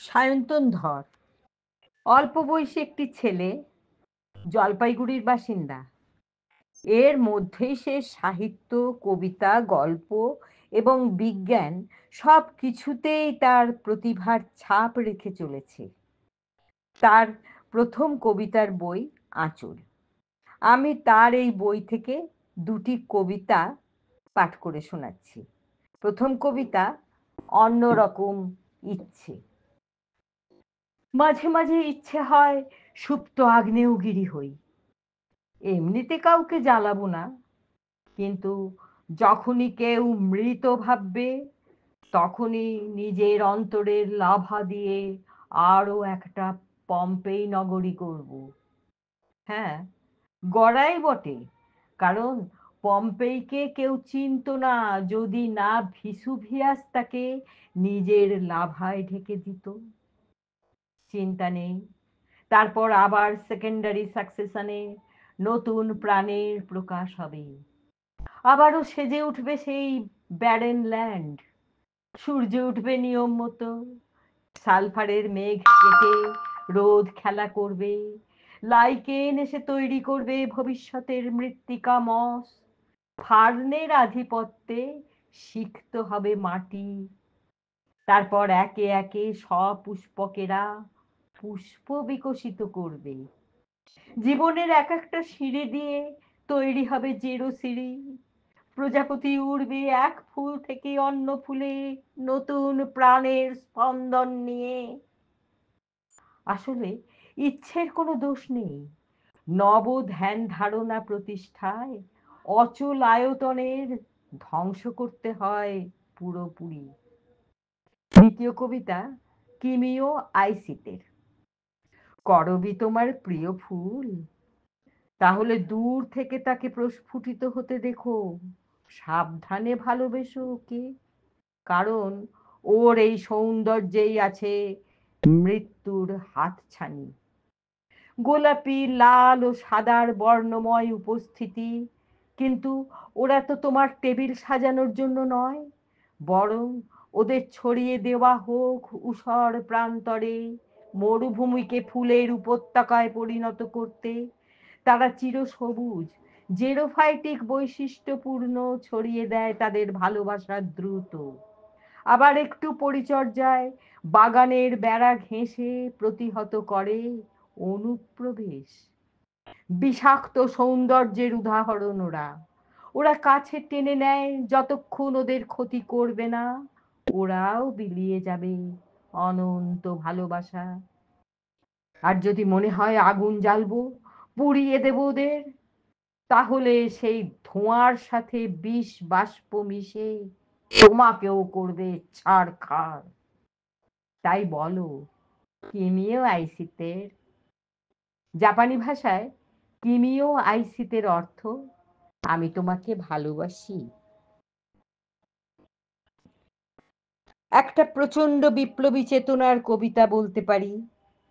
সায়ন্তন ধর অল্প বয়সী একটি ছেলে, জলপাইগুড়ির বাসিন্দা। এর মধ্যেই সে সাহিত্য, কবিতা, গল্প এবং বিজ্ঞান সব কিছুতেই তার প্রতিভার ছাপ রেখে চলেছে। তার প্রথম কবিতার বই আঁচল। আমি তার এই বই থেকে দুটি কবিতা পাঠ করে শোনাচ্ছি। প্রথম কবিতা, অন্যরকম ইচ্ছে। মাঝে মাঝে ইচ্ছে হয় সুপ্ত আগ্নেয়গিরি হই। এমনিতে কাউকে জ্বালাবো না, কিন্তু যখনই কেউ মৃত ভাববে, তখনই নিজের অন্তরের লাভা দিয়ে আরো একটা পম্পেই নগরী করব। হ্যাঁ, গড়াই বটে, কারণ পম্পেইকে কেউ চিনত না যদি না ভিসুভিয়াস তাকে নিজের লাভায় ঢেকে দিত। চিন্তা নেই, তারপর আবার সেকেন্ডারি সাকসেশনে নতুন প্রাণের প্রকাশ হবে। আবারও সেজে উঠবে সেই ব্যারেন ল্যান্ড। সূর্য উঠবে নিয়ম মতো, সালফারের মেঘ কেটে রোদ খেলা করবে। লাইকেন এসে তৈরি করবে ভবিষ্যতের মৃত্তিকা মস। ফার্নের আধিপত্যে সিক্ত হবে মাটি। তারপর একে একে সপুষ্পকেরা পুষ্প বিকশিত করবে। জীবনের এক একটা সিঁড়ি দিয়ে তৈরি হবে জেরো সিঁড়ি। প্রজাপতি উড়বে এক ফুল থেকে অন্য ফুলে নতুন প্রাণের স্পন্দন নিয়ে। আসলে ইচ্ছের কোনো দোষ নেই। নব ধ্যান ধারণা প্রতিষ্ঠায় অচল আয়তনের ধ্বংস করতে হয় পুরোপুরি। দ্বিতীয় কবিতা, কিমিও আইসিতের। করবি তোমার প্রিয় ফুল, তাহলে দূর থেকে তাকে প্রস্ফুটিত হতে দেখো। সাবধানে ভালোবেসো ওকে, কারণ ওর এই সৌন্দর্যেই আছে মৃত্যুর হাতছানি। গোলাপি, লাল ও সাদার বর্ণময় উপস্থিতি, কিন্তু ওরা তো তোমার টেবিল সাজানোর জন্য নয়, বরং ওদের ছড়িয়ে দেওয়া হোক ঊষর প্রান্তরে, মরুভূমিকে ফুলের উপত্যকায় পরিণত করতে। তারা চিরসবুজ, জেরোফাইটিক বৈশিষ্ট্যপূর্ণ, ছড়িয়ে দেয় তাদের ভালোবাসার দ্রুত। আবার একটু পরিচর্যায় বাগানের বেড়া ঘেঁষে প্রতিহত করে অনুপ্রবেশ। বিষাক্ত সৌন্দর্যের উদাহরণ ওরা। ওরা কাছে টেনে নেয় যতক্ষণ ওদের ক্ষতি করবে না, ওরাও বিলিয়ে যাবে অনন্ত ভালোবাসা। আর যদি মনে হয় আগুন জ্বালবো, পুড়িয়ে দেব ওদের, তাহলে সেই ধোঁয়ার সাথে বিষ বাষ্প মিশে তোমাকেও করবে ছাড়খাড়। তাই বলো, কিমিও আইসিতের। জাপানি ভাষায় কিমিও আইসিতের অর্থ আমি তোমাকে ভালোবাসি। একটা প্রচন্ড বিপ্লবী চেতনার কবিতা বলতে পারি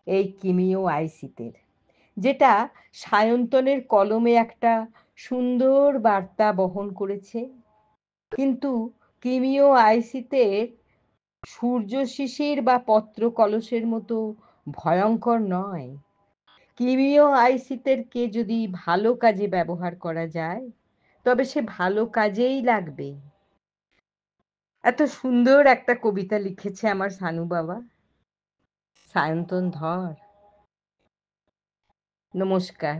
এই কিমিও আইসিতের, যেটা সায়ন্তনের কলমে একটা সুন্দর বার্তা বহন করেছে। কিন্তু কিমিও আইসিতের সূর্য শিশির বা পত্র কলসের মতো ভয়ঙ্কর নয়। কিমিও আইসিতের কে যদি ভালো কাজে ব্যবহার করা যায়, তবে সে ভালো কাজেই লাগবে। এত সুন্দর একটা কবিতা লিখেছে আমার সানু বাবা, সায়ন্তন ধর। নমস্কার।